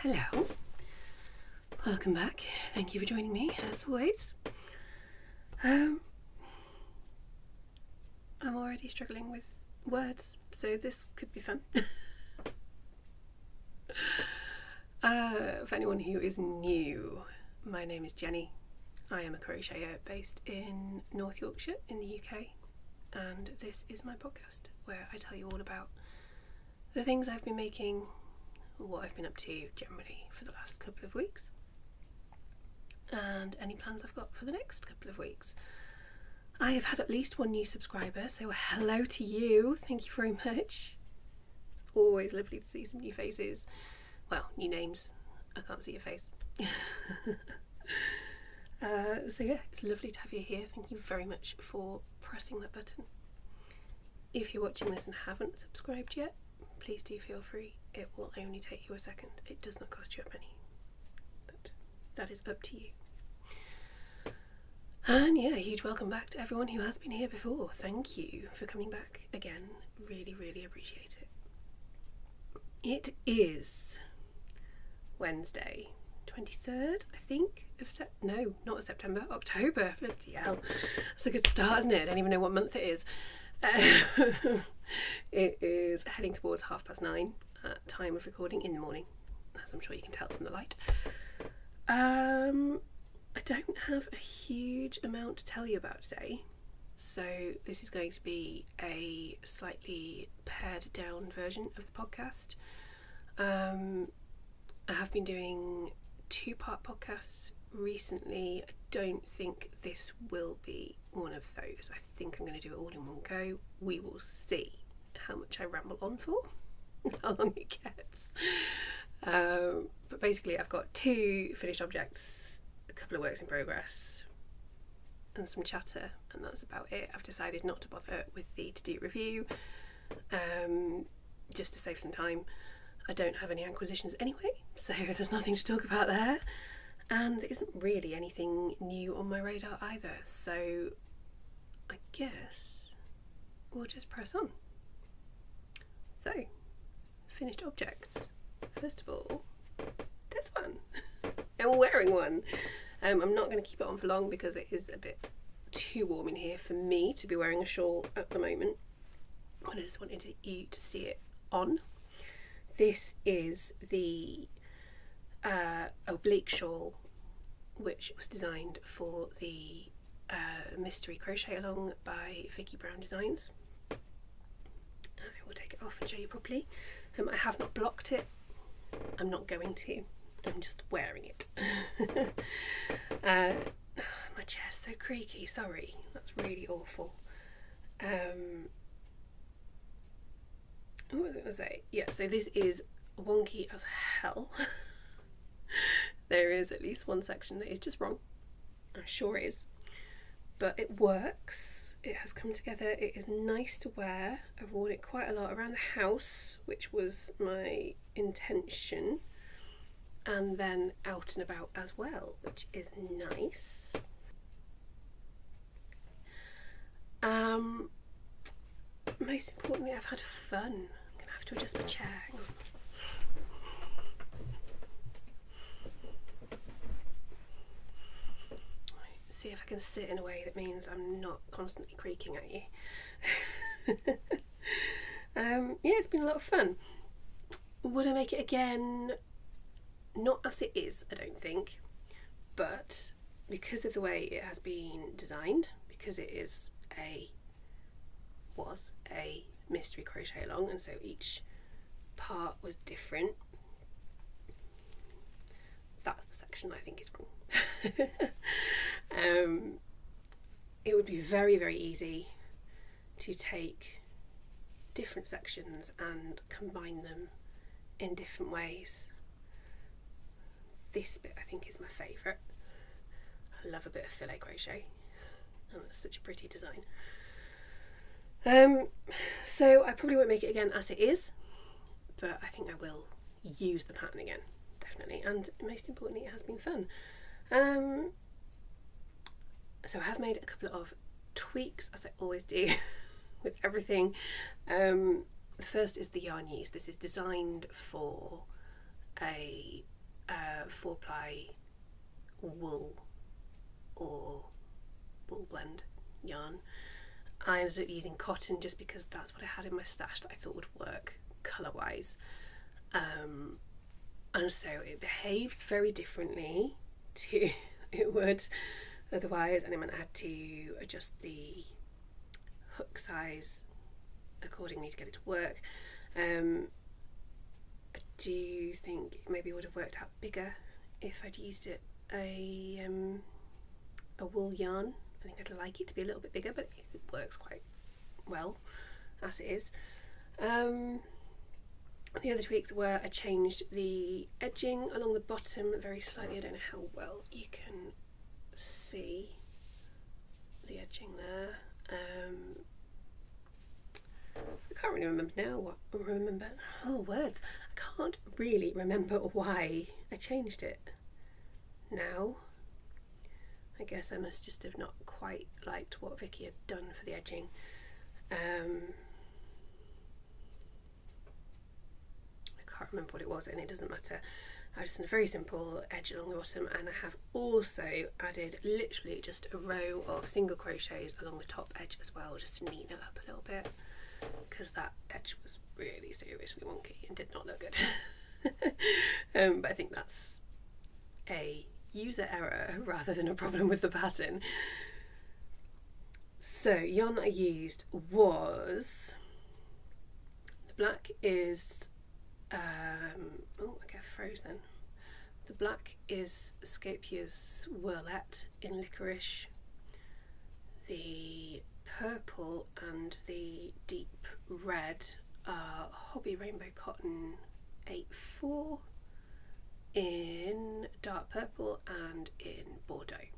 Hello, welcome back. Thank you for joining me as always. I'm already struggling with words, so this could be fun. For anyone who is new, my name is Jenny. I am a crocheter based in North Yorkshire in the UK, and this is my podcast where I tell you all about the things I've been making, what I've been up to generally for the last couple of weeks, and any plans I've got for the next couple of weeks. I have had at least one new subscriber, so hello to you. Thank you very much. It's always lovely to see some new faces. Well, new names. I can't see your face. So yeah, it's lovely to have you here. Thank you very much for pressing that button. If you're watching this and haven't subscribed yet, please do feel free. It will only take you a second. It does not cost you a penny. But that is up to you. And yeah, a huge welcome back to everyone who has been here before. Thank you for coming back again. Really, really appreciate it. It is Wednesday, 23rd, I think, of September, October. Bloody hell. That's a good start, isn't it? I don't even know what month it is. It is heading towards 9:30 at time of recording in the morning, as I'm sure you can tell from the light. I don't have a huge amount to tell you about today, so this is going to be a slightly pared down version of the podcast. I have been doing 2-part podcasts recently. I don't think this will be one of those. I think I'm going to do it all in one go. We will see how much I ramble on for, how long it gets. But basically I've got 2 finished objects, a couple of works in progress, and some chatter, and that's about it. I've decided not to bother with the to-do review, just to save some time. I don't have any acquisitions anyway, so there's nothing to talk about there, and there isn't really anything new on my radar either, so I guess we'll just press on. So, finished objects. First of all, this one. I'm wearing one. I'm not going to keep it on for long because it is a bit too warm in here for me to be wearing a shawl at the moment, but I just wanted you to see it on. This is the oblique shawl, which was designed for the mystery crochet along by Vicky Brown Designs. I will take it off and show you properly. I have not blocked it. I'm not going to. I'm just wearing it. My chair's so creaky. Sorry, that's really awful. What was I going to say? Yeah, so this is wonky as hell. There is at least one section that is just wrong. I'm sure it is. But it works. It has come together. It is nice to wear. I've worn it quite a lot around the house, which was my intention. And then out and about as well, which is nice. Most importantly, I've had fun. I'm going to have to adjust my chair. Hang on. See if I can sit in a way that means I'm not constantly creaking at you. Yeah, it's been a lot of fun. Would I make it again? Not as it is, I don't think, but because of the way it has been designed, because it was a mystery crochet along, and so each part was different. That's the section I think is wrong. It would be very, very easy to take different sections and combine them in different ways. This bit I think is my favourite. I love a bit of filet crochet, and that's such a pretty design. So I probably won't make it again as it is, but I think I will use the pattern again, definitely, and most importantly it has been fun. So I have made a couple of tweaks, as I always do with everything. The first is the yarny. This is designed for a 4-ply wool or wool blend yarn. I ended up using cotton just because that's what I had in my stash that I thought would work colour wise, and so it behaves very differently to it would otherwise, and I meant I had to adjust the hook size accordingly to get it to work. I do think it maybe would have worked out bigger if I'd used a wool yarn. I think I'd like it to be a little bit bigger, but it works quite well as it is. The other tweaks were I changed the edging along the bottom very slightly. I don't know how well you can see the edging there. I can't really remember now words. I can't really remember why I changed it now. I guess I must just have not quite liked what Vicky had done for the edging. I can't remember what it was, and it doesn't matter. I just done a very simple edge along the bottom, and I have also added literally just a row of single crochets along the top edge as well, just to neaten it up a little bit, because that edge was really seriously wonky and did not look good. But I think that's a user error rather than a problem with the pattern. So yarn that I used was, the black is oh, I get froze then. The black is Scopia's Whirlette in Licorice. The purple and the deep red are Hobby Rainbow Cotton 8/4 in dark purple and in Bordeaux.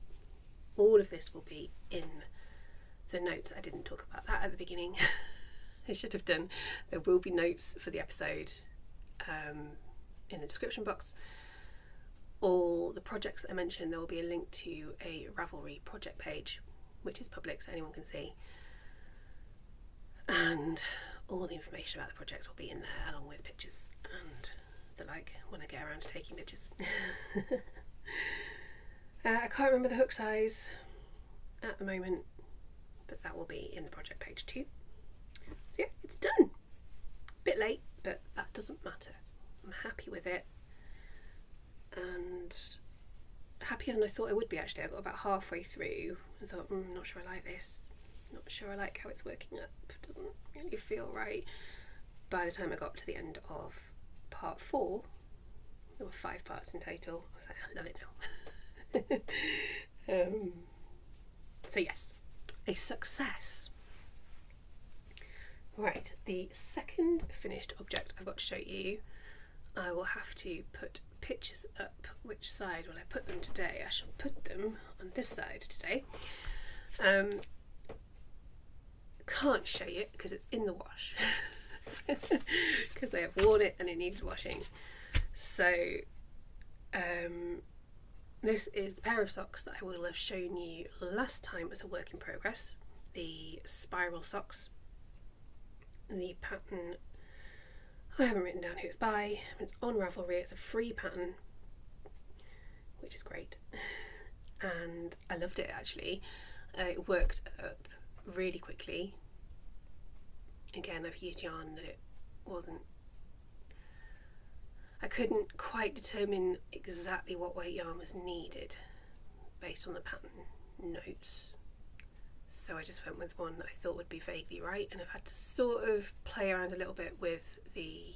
All of this will be in the notes. I didn't talk about that at the beginning. I should have done. There will be notes for the episode in the description box. All the projects that I mentioned, there will be a link to a Ravelry project page, which is public so anyone can see, and all the information about the projects will be in there along with pictures and the like when I get around to taking pictures. I can't remember the hook size at the moment, but that will be in the project page too. So yeah, it's done. Bit late, but that doesn't matter. I'm happy with it, and happier than I thought I would be actually. I got about halfway through and thought, not sure I like this, not sure I like how it's working up, doesn't really feel right. By the time I got to the end of part 4, there were 5 parts in total, I was like, I love it now. So yes, a success. Right, the second finished object I've got to show you, I will have to put pictures up. Which side will I put them today? I shall put them on this side today. Can't show you it because it's in the wash, because I have worn it and it needs washing. So this is the pair of socks that I will have shown you last time as a work in progress, the spiral socks. The pattern, I haven't written down who it's by, but it's on Ravelry. It's a free pattern, which is great, and I loved it actually. It worked up really quickly. Again, I've used yarn that it wasn't, I couldn't quite determine exactly what weight yarn was needed based on the pattern notes, so I just went with one that I thought would be vaguely right, and I've had to sort of play around a little bit with the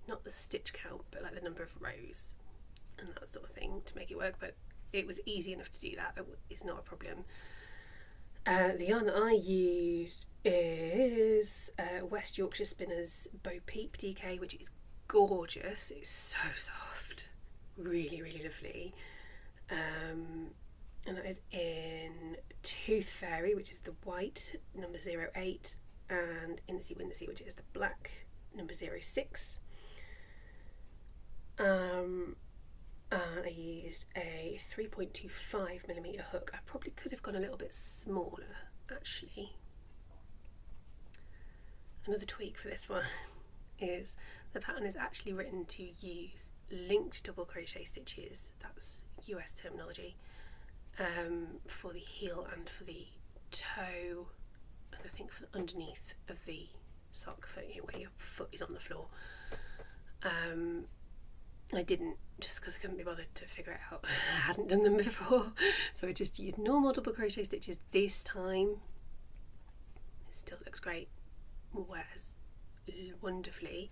not the stitch count, but like the number of rows and that sort of thing to make it work, but it was easy enough to do that. It's not a problem. The yarn that I used is West Yorkshire Spinners Bo Peep DK, which is gorgeous. It's so soft, really, really lovely. And that is in Tooth Fairy, which is the white, number 08, and Incy Wincy, which is the black, number 06. And I used a 3.25mm hook. I probably could have gone a little bit smaller, actually. Another tweak for this one is The pattern is actually written to use linked double crochet stitches, that's US terminology, for the heel and for the toe, and I think for underneath of the sock, for where your foot is on the floor. I didn't, just because I couldn't be bothered to figure it out. I hadn't done them before, so I just used normal double crochet stitches this time. It still looks great, wears wonderfully.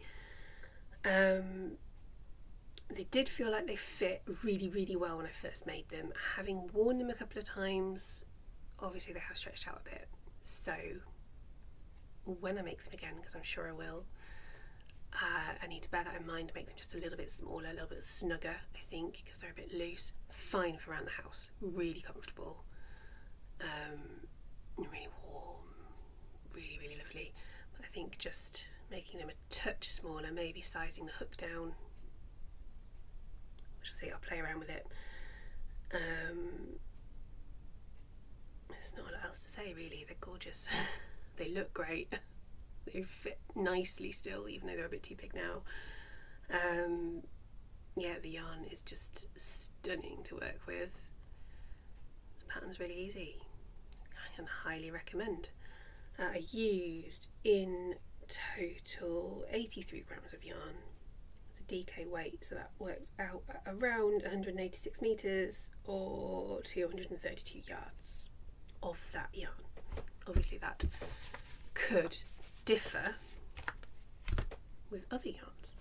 They did feel like they fit really, really well when I first made them. Having worn them a couple of times, obviously they have stretched out a bit, so when I make them again, because I'm sure I will, I need to bear that in mind, make them just a little bit smaller, a little bit snugger, I think, because they're a bit loose. Fine for around the house, really comfortable, really warm, really, really lovely. But I think just making them a touch smaller, maybe sizing the hook down, which I'll say I'll play around with it. There's not a lot else to say really, they're gorgeous. They look great. They fit nicely still, even though they're a bit too big now. Yeah, the yarn is just stunning to work with. The pattern's really easy. I can highly recommend. I used in total 83 grams of yarn. It's a DK weight, so that works out at around 186 metres or 232 yards of that yarn. Obviously that could differ with other yarns.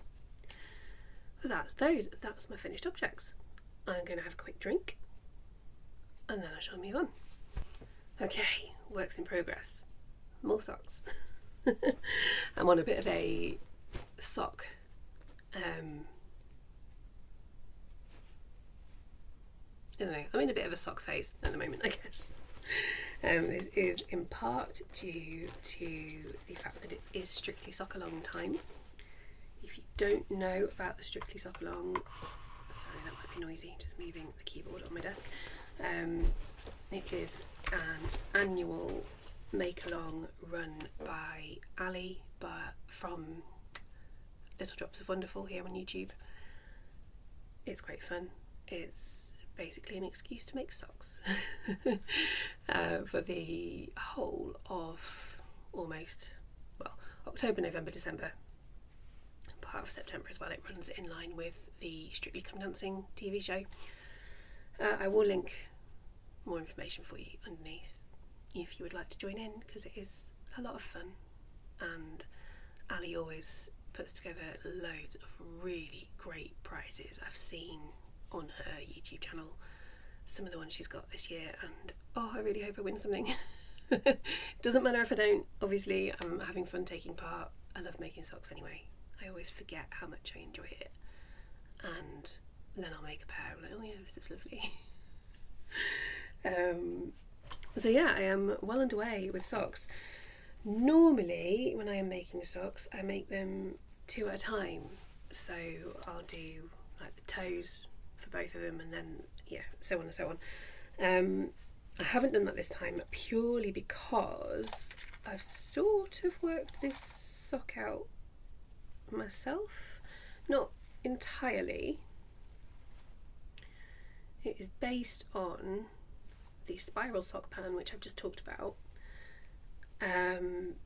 But that's my finished objects. I'm going to have a quick drink and then I shall move on. Okay, works in progress. More socks. I'm on a bit of a sock I don't know, I'm in a bit of a sock phase at the moment, I guess. This is in part due to the fact that it is Strictly Sock Along time. If you don't know about the Strictly Sock Along, sorry that might be noisy, just moving the keyboard on my desk. It is an annual make-along run by Ali, from Little Drops of Wonderful here on YouTube. It's great fun. It's basically an excuse to make socks for the whole of almost, well, October, November, December, part of September as well. It runs in line with the Strictly Come Dancing TV show. I will link more information for you underneath if you would like to join in, because it is a lot of fun, and Ali always puts together loads of really great prizes. I've seen on her YouTube channel some of the ones she's got this year, and I really hope I win something. Doesn't matter if I don't, obviously I'm having fun taking part. I love making socks anyway. I always forget how much I enjoy it, and then I'll make a pair. I'm like, oh yeah, this is lovely. So yeah, I am well underway with socks. Normally when I am making socks, I make them 2 at a time, so I'll do like the toes for both of them, and then yeah, so on and so on. I haven't done that this time purely because I've sort of worked this sock out myself, not entirely. It is based on the spiral sock pattern which I've just talked about, and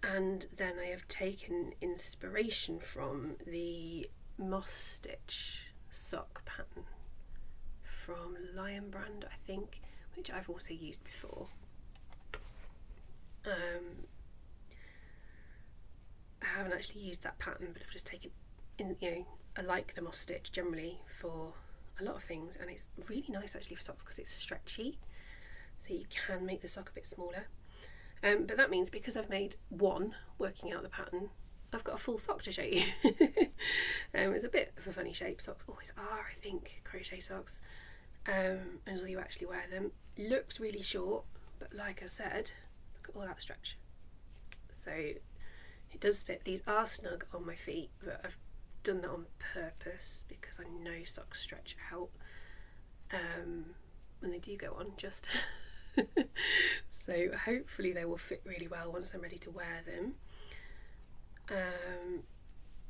then I have taken inspiration from the moss stitch sock pattern from Lion Brand, I think, which I've also used before. I haven't actually used that pattern, but I've just taken in, I like the moss stitch generally for a lot of things, and it's really nice actually for socks because it's stretchy, so you can make the sock a bit smaller. But that means because I've made one working out the pattern, I've got a full sock to show you. It's a bit of a funny shape. Socks always are, I think, crochet socks, until you actually wear them. Looks really short, but like I said, look at all that stretch. So it does fit. These are snug on my feet, but I've done that on purpose because I know socks stretch out when they do go on, just so hopefully they will fit really well once I'm ready to wear them.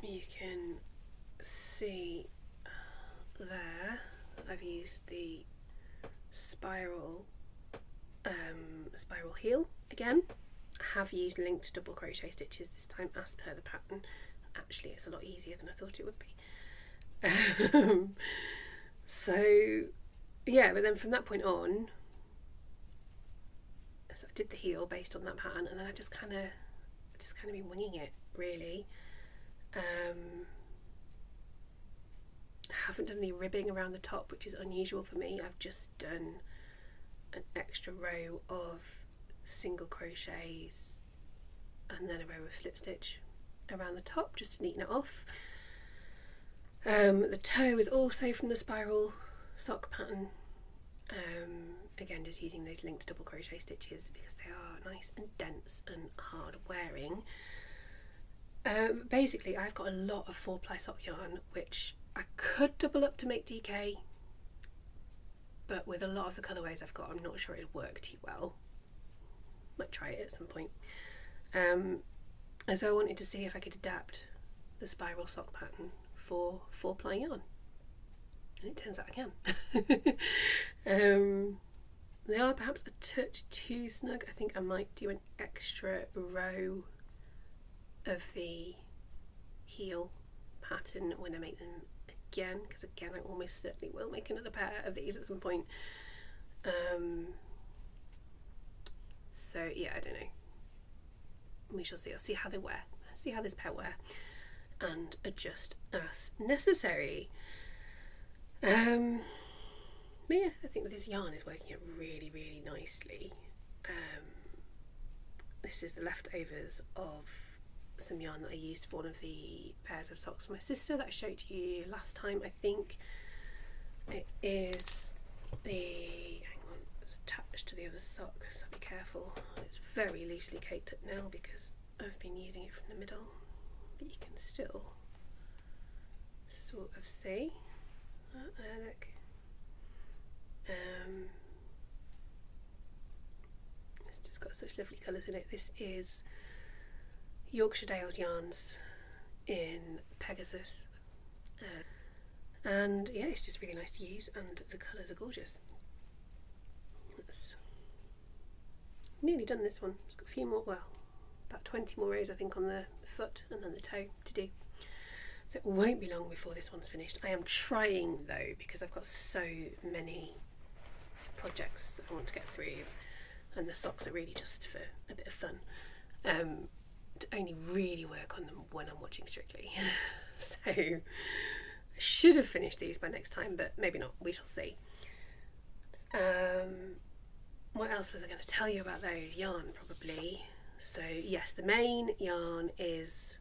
you can see there I've used the spiral heel again. I have used linked double crochet stitches this time as per the pattern. Actually, it's a lot easier than I thought it would be. So yeah, but then from that point on, so I did the heel based on that pattern, and then I just kind of been winging it really. I haven't done any ribbing around the top, which is unusual for me. I've just done an extra row of single crochets and then a row of slip stitch around the top just to neaten it off. The toe is also from the spiral sock pattern. Again, just using those linked double crochet stitches because they are nice and dense and hard wearing. Basically, I've got a lot of 4-ply sock yarn, which I could double up to make DK, but with a lot of the colourways I've got, I'm not sure it'd work too well. Might try it at some point. And so I wanted to see if I could adapt the spiral sock pattern for 4-ply yarn, and it turns out I can. They are perhaps a touch too snug. I think I might do an extra row of the heel pattern when I make them again, because again I almost certainly will make another pair of these at some point. So yeah, I don't know, we shall see. I'll see how they wear, see how this pair wear, and adjust as necessary. But yeah, I think this yarn is working out really, really nicely. This is the leftovers of some yarn that I used for one of the pairs of socks for my sister that I showed you last time. I think it is the, hang on, it's attached to the other sock, so be careful. It's very loosely caked up now because I've been using it from the middle, but you can still sort of see. Oh, there, look. It's just got such lovely colours in it. This is Yorkshire Dales yarns in Pegasus, and yeah, it's just really nice to use, and the colours are gorgeous. That's nearly done this one. It's got a few more, well, about 20 more rows I think on the foot and then the toe to do. So it won't be long before this one's finished. I am trying though, because I've got so many projects that I want to get through, and the socks are really just for a bit of fun, to only really work on them when I'm watching Strictly. So I should have finished these by next time, but maybe not, we shall see. What else was I going to tell you about those? Yarn, probably. So yes, the main yarn is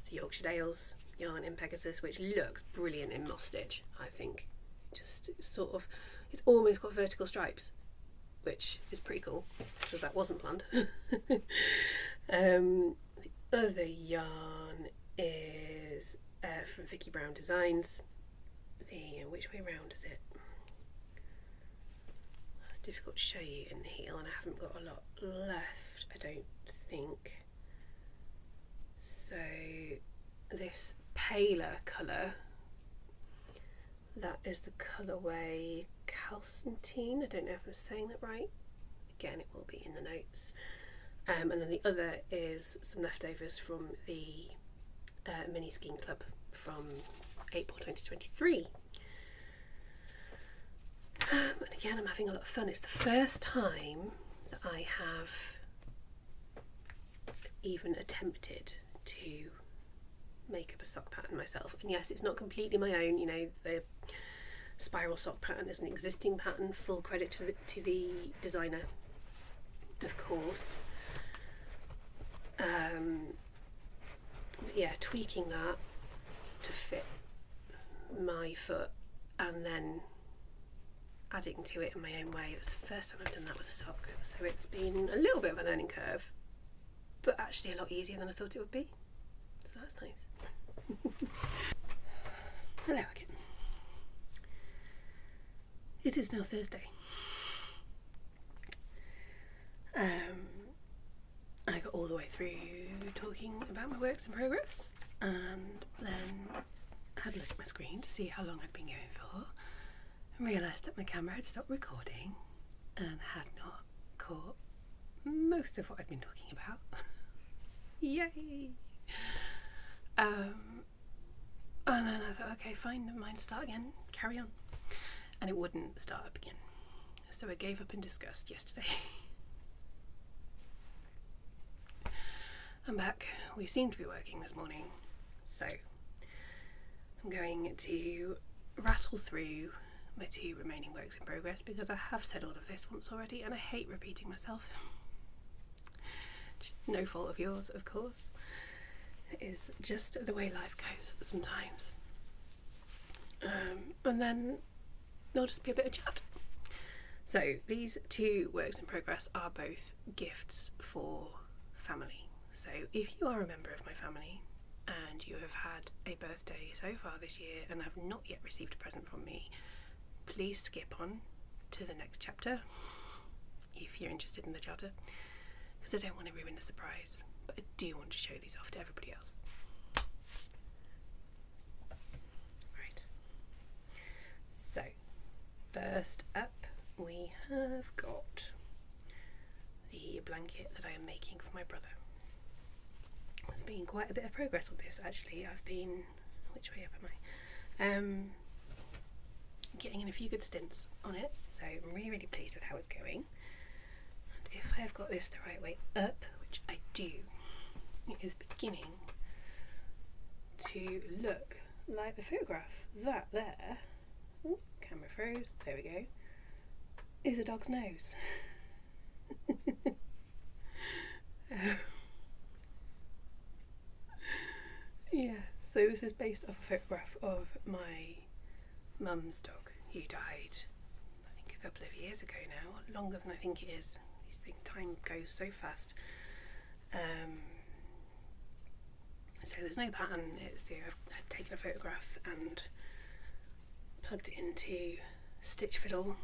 the Yorkshire Dales yarn in Pegasus, which looks brilliant in moss stitch, I think. Just sort of, it's almost got vertical stripes, which is pretty cool, because that wasn't planned. The other yarn is from Vicky Brown Designs. Which way round is it? It's difficult to show you in the heel, and I haven't got a lot left, I don't think. So this paler colour, that is the colourway Calcentine. I don't know if I'm saying that right. Again, it will be in the notes. And then the other is some leftovers from the Mini Skiing Club from April 2023. And again, I'm having a lot of fun. It's the first time that I have even attempted to make up a sock pattern myself. And yes, it's not completely my own, you know, the spiral sock pattern is an existing pattern, full credit to the designer, of course. But yeah, tweaking that to fit my foot and then adding to it in my own way. It's the first time I've done that with a sock, so it's been a little bit of a learning curve, but actually a lot easier than I thought it would be, so that's nice. Hello again. It is now Thursday. I got all the way through talking about my works in progress, and then had a look at my screen to see how long I'd been going for, and realised that my camera had stopped recording and had not caught most of what I'd been talking about. Yay! And then I thought, okay, fine, never mind, start again, carry on. And it wouldn't start up again. So I gave up in disgust yesterday. I'm back. We seem to be working this morning. So I'm going to rattle through my 2 remaining works in progress because I have said all of this once already and I hate repeating myself. No fault of yours, of course. It is just the way life goes sometimes. And then there'll just be a bit of chat. So these 2 works in progress are both gifts for family. So if you are a member of my family and you have had a birthday so far this year and have not yet received a present from me, please skip on to the next chapter if you're interested in the chatter, because I don't want to ruin the surprise, but I do want to show these off to everybody else. Right. So, first up we have got the blanket that I am making for my brother. There's been quite a bit of progress on this actually. I've been, which way up am I? Getting in a few good stints on it, so I'm really, really pleased with how it's going. And if I have got this the right way up, which I do, it is beginning to look like the photograph. That there, ooh, camera froze, there we go, is a dog's nose. Yeah, so this is based off a photograph of my mum's dog who died, I think a couple of years ago now, longer than I think it is. These things, time goes so fast. So there's no pattern. It's, I've taken a photograph and plugged it into Stitch Fiddle,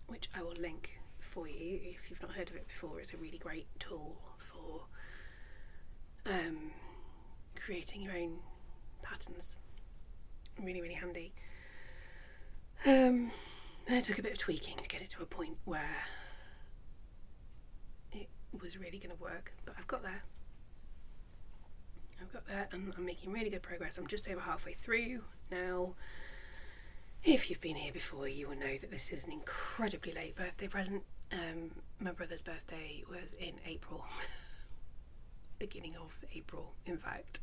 which I will link for you if you've not heard of it before. It's a really great tool for creating your own patterns. Really, really handy. And it took a bit of tweaking to get it to a point where it was really going to work, but I've got there. And I'm making really good progress. I'm just over halfway through now. If you've been here before, you will know that this is an incredibly late birthday present. My brother's birthday was in April. Beginning of April, in fact.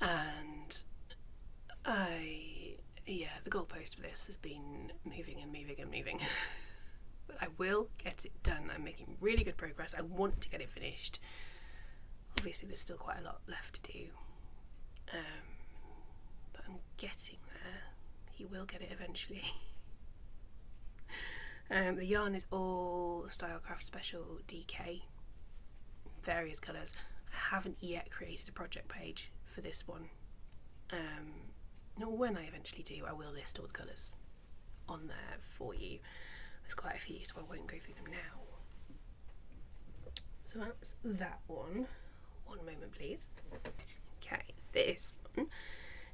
And the goalpost for this has been moving and moving and moving. But I will get it done. I'm making really good progress. I want to get it finished. Obviously there's still quite a lot left to do. But I'm getting there. He will get it eventually. The yarn is all Stylecraft Special DK. Various colours. I haven't yet created a project page for this one. When I eventually do, I will list all the colours on there for you. There's quite a few, so I won't go through them now. So that's that one. One moment, please. Okay, this one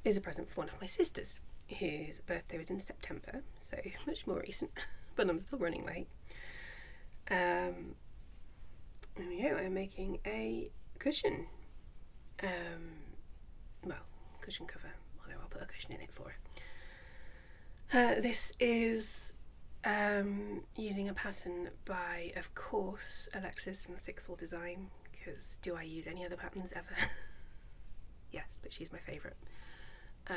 is a present for one of my sisters, whose birthday was in September, so much more recent, but I'm still running late. There we go, I'm making a cushion. Cushion cover, although I'll put a cushion in it for her. This is using a pattern by, of course, Alexis from Sixel Design, because do I use any other patterns ever? Yes, but she's my favourite. I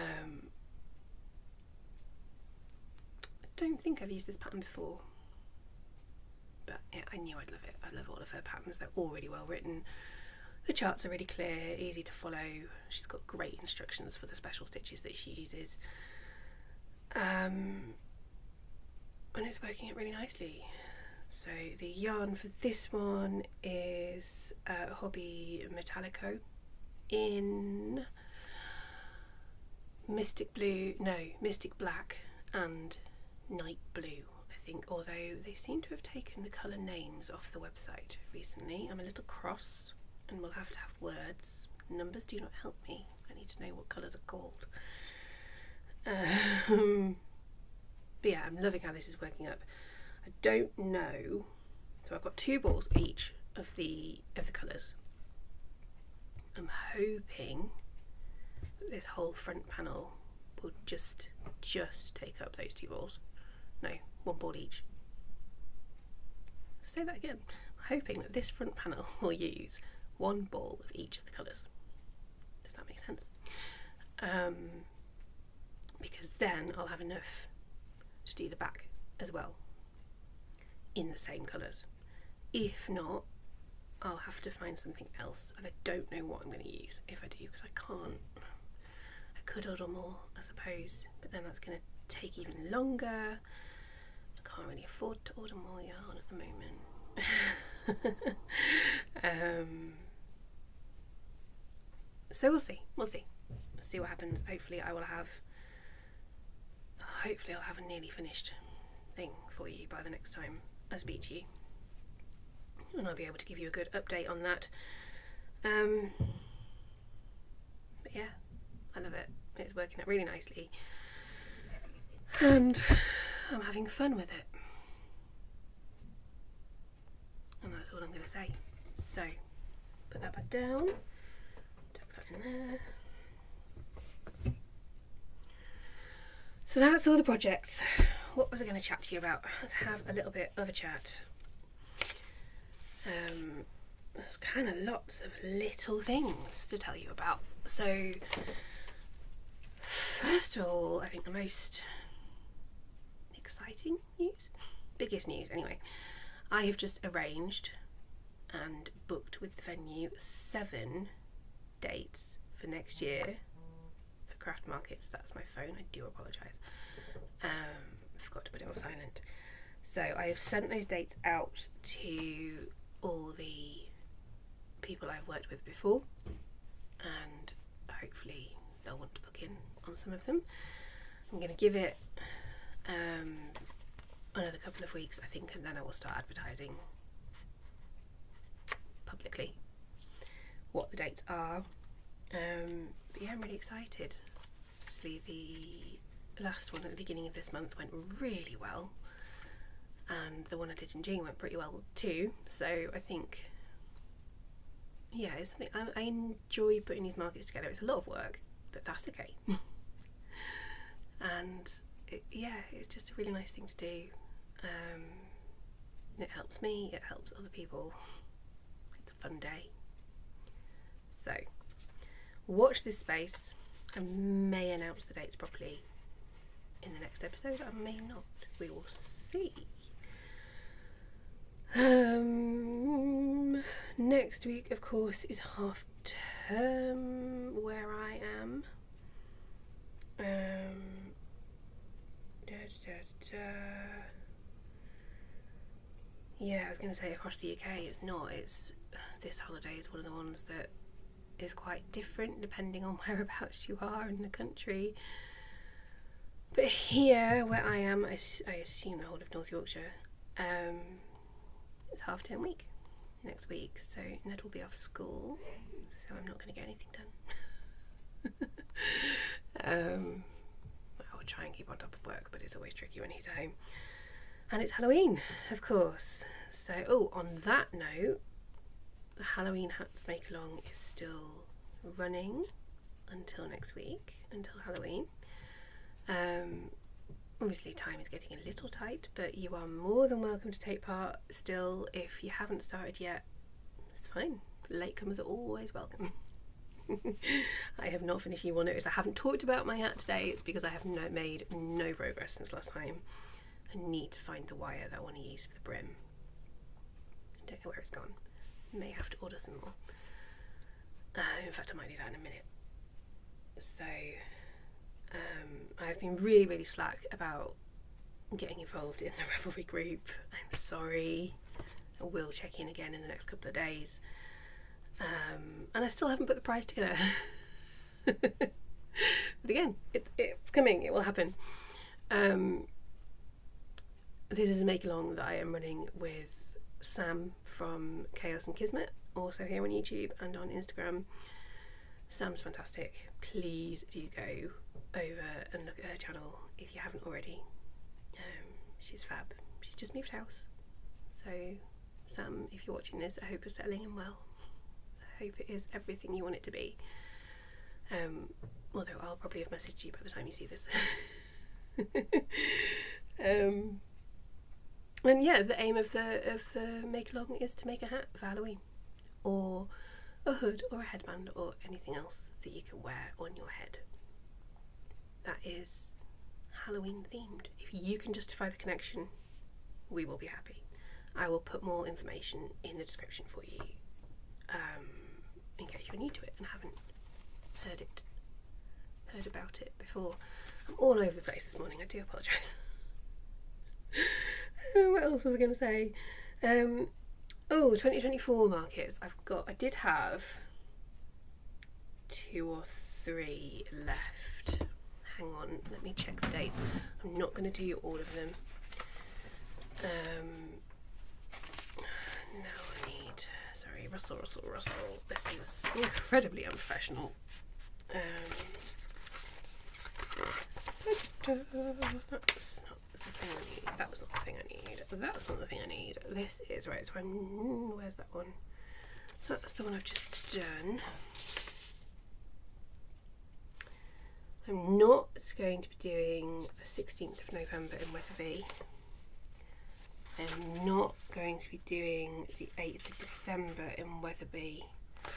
don't think I've used this pattern before, but yeah, I knew I'd love it. I love all of her patterns. They're all really well written. The charts are really clear, easy to follow. She's got great instructions for the special stitches that she uses. And it's working out really nicely. So the yarn for this one is Hobby Metallico in Mystic Black and Night Blue, I think, although they seem to have taken the colour names off the website recently. I'm a little cross and we'll have to have words Numbers do not help me. I need to know what colours are called. But yeah, I'm loving how this is working up. I don't know. So I've got 2 balls each of the colours. I'm hoping that this whole front panel will just take up those 2 balls. No, 1 ball each. Say that again. I'm hoping that this front panel will use 1 ball of each of the colours. Does that make sense? Because then I'll have enough to do the back as well in the same colours. If not, I'll have to find something else, and I don't know what I'm going to use if I do, because I can't. I could order more, I suppose, but then that's going to take even longer. I can't really afford to order more yarn at the moment. So we'll see what happens. Hopefully I'll have a nearly finished thing for you by the next time I speak to you, and I'll be able to give you a good update on that. But yeah, I love it. It's working out really nicely, and I'm having fun with it, and that's all I'm going to say. So put that back down, tuck that in there. So that's all the projects. What was I going to chat to you about? Let's have a little bit of a chat. There's kind of lots of little things to tell you about. So first of all, I think the most exciting news, biggest news anyway, I have just arranged and booked with the venue 7 dates for next year for craft markets. That's my phone, I do apologise. I forgot to put it on silent. So I have sent those dates out to all the people I've worked with before, and hopefully they'll want to book in on some of them. I'm going to give it another couple of weeks, I think, and then I will start advertising publicly what the dates are. But yeah, I'm really excited. Obviously the last one at the beginning of this month went really well, and the one I did in June went pretty well too, so I think, yeah, it's something I enjoy putting these markets together. It's a lot of work, but that's okay. And it's just a really nice thing to do. It helps me, it helps other people. It's a fun day. So watch this space. I may announce the dates properly in the next episode, I may not. We will see. Next week, of course, is half term where I am. Yeah, I was going to say across the UK. It's not. This holiday is one of the ones that is quite different depending on whereabouts you are in the country. But here, where I am, I assume the whole of North Yorkshire, it's half term week next week, so Ned will be off school, so I'm not going to get anything done. I'll try and keep on top of work, but it's always tricky when he's at home. And it's Halloween, of course. So, on that note, the Hallowe'en Hats Make-Along is still running until next week, until Halloween. Obviously time is getting a little tight, but you are more than welcome to take part still. If you haven't started yet, it's fine. Latecomers are always welcome. I have not finished. You will notice I haven't talked about my hat today. It's because I have made no progress since last time. I need to find the wire that I want to use for the brim. I don't know where it's gone. May have to order some more. In fact, I might do that in a minute. So I've been really, really slack about getting involved in the Ravelry group. I'm sorry. I will check in again in the next couple of days. And I still haven't put the prize together. But again, it's coming. It will happen. This is a make-along that I am running with Sam from Chaos and Kismet, also here on YouTube and on Instagram. Sam's fantastic. Please do go over and look at her channel if you haven't already. She's fab. She's just moved house. So Sam, if you're watching this, I hope you're settling in well. I hope it is everything you want it to be. Although I'll probably have messaged you by the time you see this. And yeah, the aim of the make along is to make a hat for Halloween, or a hood or a headband or anything else that you can wear on your head that is Halloween themed. If you can justify the connection, we will be happy. I will put more information in the description for you, in case you're new to it and haven't heard about it before. I'm all over the place this morning, I do apologise. What else was I going to say? 2024 markets. I did have 2 or 3 left. Hang on, let me check the dates. I'm not going to do all of them. Now I need, sorry, Russell. This is incredibly unprofessional. That's not the thing I need. That was not the thing I need. That's not the thing I need. This is right. So where's that one? That's the one I've just done. I'm not going to be doing the 16th of November in Wetherby. I'm not going to be doing the 8th of December in Wetherby. I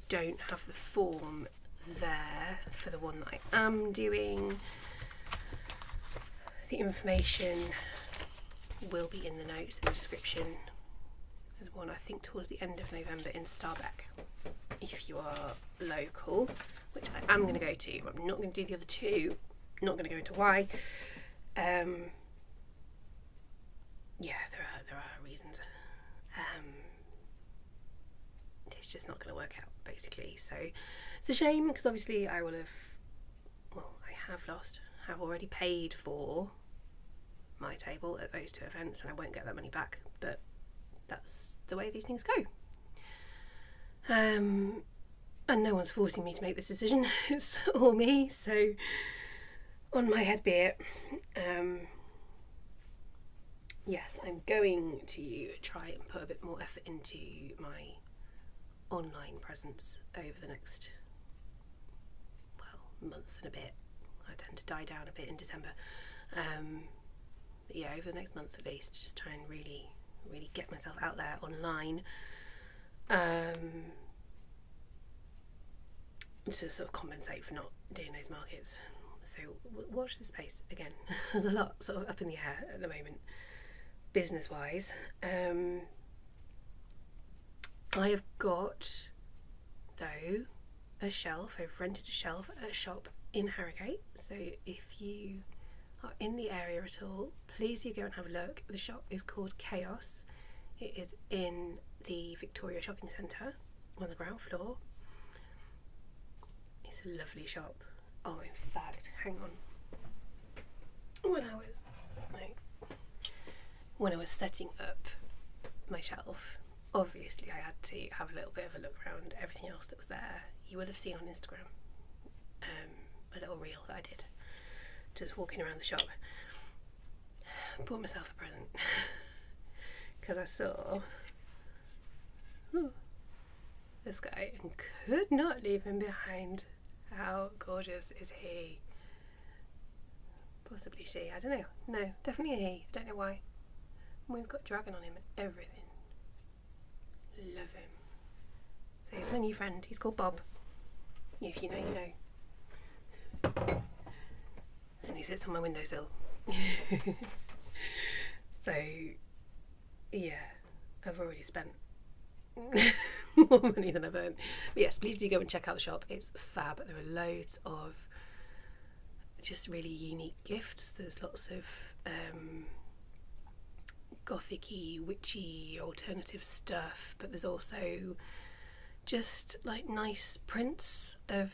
don't have the form there for the one that I am doing. The information will be in the notes in the description. There's one I think towards the end of November in Starbeck, if you are local, which I am going to go to. I'm not going to do the other 2, not going to go into why. Yeah, there are reasons. It's just not going to work out, basically. So it's a shame, because obviously I have already paid for my table at those 2 events, and I won't get that money back, but that's the way these things go. And no one's forcing me to make this decision. It's all me, so on my head be it. Yes, I'm going to try and put a bit more effort into my online presence over the next, month and a bit. I tend to die down a bit in December. But yeah, over the next month at least, just try and really get myself out there online. To sort of compensate for not doing those markets. So watch this space again. There's a lot sort of up in the air at the moment, business wise. I have got, though, a shelf. I've rented a shelf at a shop in Harrogate. So if you are in the area at all, please do go and have a look. The shop is called Chaos. It is in the Victoria Shopping Centre on the ground floor. It's a lovely shop. Oh, in fact, hang on. When I was setting up my shelf, obviously I had to have a little bit of a look around everything else that was there. You will have seen on Instagram a little reel that I did, just walking around the shop. Bought myself a present because I saw this guy and could not leave him behind. How gorgeous is he? Possibly she, I don't know. No, definitely a he. I don't know why. We've got dragon on him and everything. Love him. So he's my new friend. He's called Bob. If you know, you know. And he sits on my windowsill. So, yeah, I've already spent more money than I've earned. But yes, please do go and check out the shop. It's fab. There are loads of just really unique gifts. There's lots of gothic-y, witchy, alternative stuff, but there's also just like nice prints of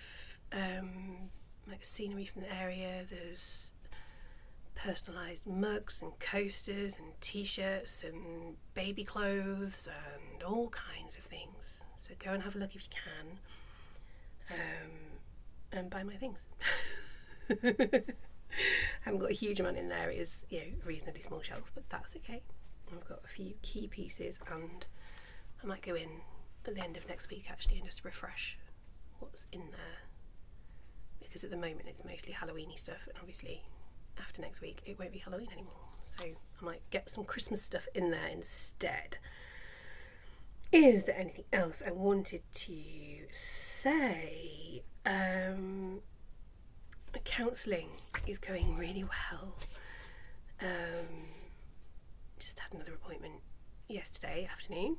like scenery from the area. There's personalised mugs and coasters and t-shirts and baby clothes and all kinds of things. So go and have a look if you and buy my things. Haven't got a huge amount in there. It is, a reasonably small shelf, but that's okay. I've got a few key pieces, and I might go in at the end of next week actually and just refresh what's in there, because at the moment it's mostly Halloweeny stuff, and obviously after next week it won't be Halloween anymore, so I might get some Christmas stuff in there instead. Is there anything else I wanted to say? Counselling is going really well. Just had another appointment yesterday afternoon.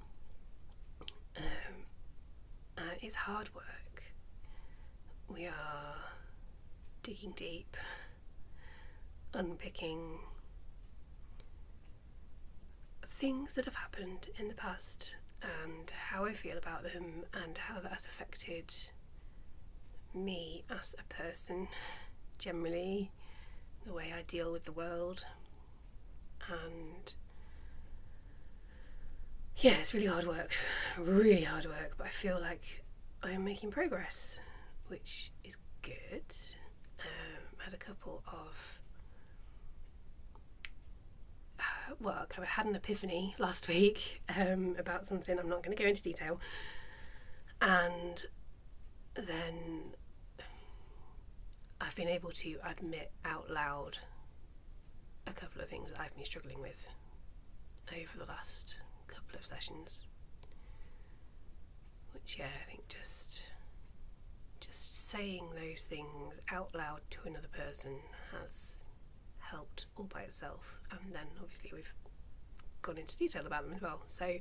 It's hard work. We are digging deep, unpicking things that have happened in the past and how I feel about them and how that has affected me as a person generally, the way I deal with the world. And yeah, it's really hard work, but I feel like I am making progress, which is good. Had a couple of I had an epiphany last week about something. I'm not going to go into detail, and then I've been able to admit out loud a couple of things that I've been struggling with over the last couple of sessions, which I think just saying those things out loud to another person has helped all by itself, and then obviously we've gone into detail about them as well. So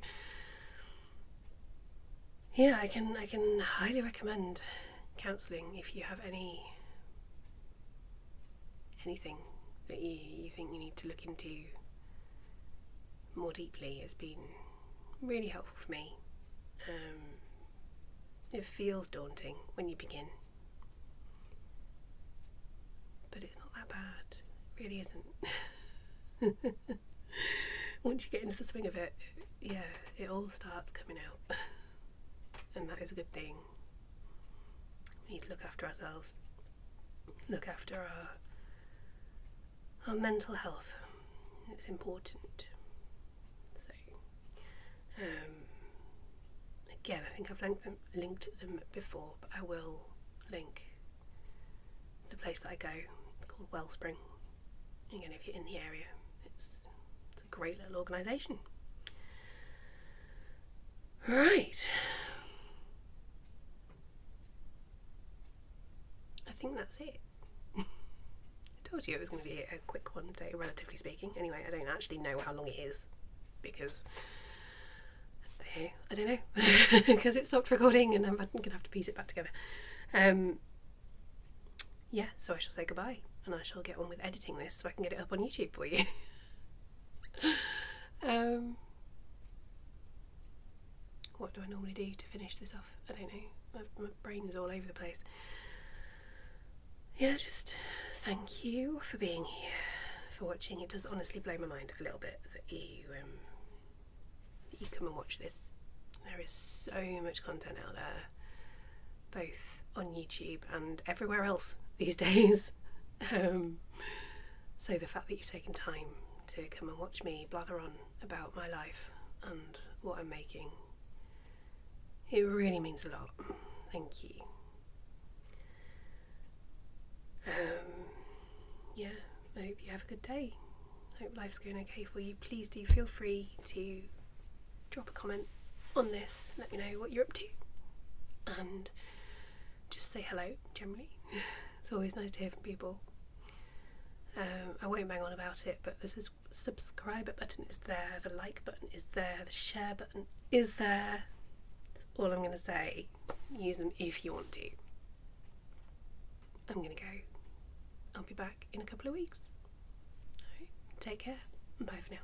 yeah, I can highly recommend counselling if you have anything that you think you need to look into more deeply. It's been really helpful for me. It feels daunting when you begin, but it's not that bad. It really isn't. Once you get into the swing of it, it all starts coming out, and that is a good thing. We need to look after ourselves, look after our mental health. It's important. So again, I think I've linked them before, but I will link the place that I go. It's called Wellspring. Again, if you're in the area, it's a great little organisation. Right. I think that's it. I told you it was going to be a quick one today, relatively speaking. Anyway, I don't actually know how long it is, because I don't know, because it stopped recording and I'm going to have to piece it back together. So I shall say goodbye, and I shall get on with editing this so I can get it up on YouTube for you. What do I normally do to finish this off? I don't know. My brain is all over the place. Yeah, just thank you for being here, for watching. It does honestly blow my mind a little bit that you come and watch this. There is so much content out there, both on YouTube and everywhere else these days. So the fact that you've taken time to come and watch me blather on about my life and what I'm making, it really means a lot. Thank you. I hope you have a good day. I hope life's going okay for you. Please do feel free to drop a comment on this, let me know what you're up to, and just say hello generally. It's always nice to hear from people. I won't bang on about it, but the subscribe button is there, the like button is there, the share button is there. That's all I'm going to say. Use them if you want to. I'm going to go. I'll be back in a couple of weeks. Alright, take care. Bye for now.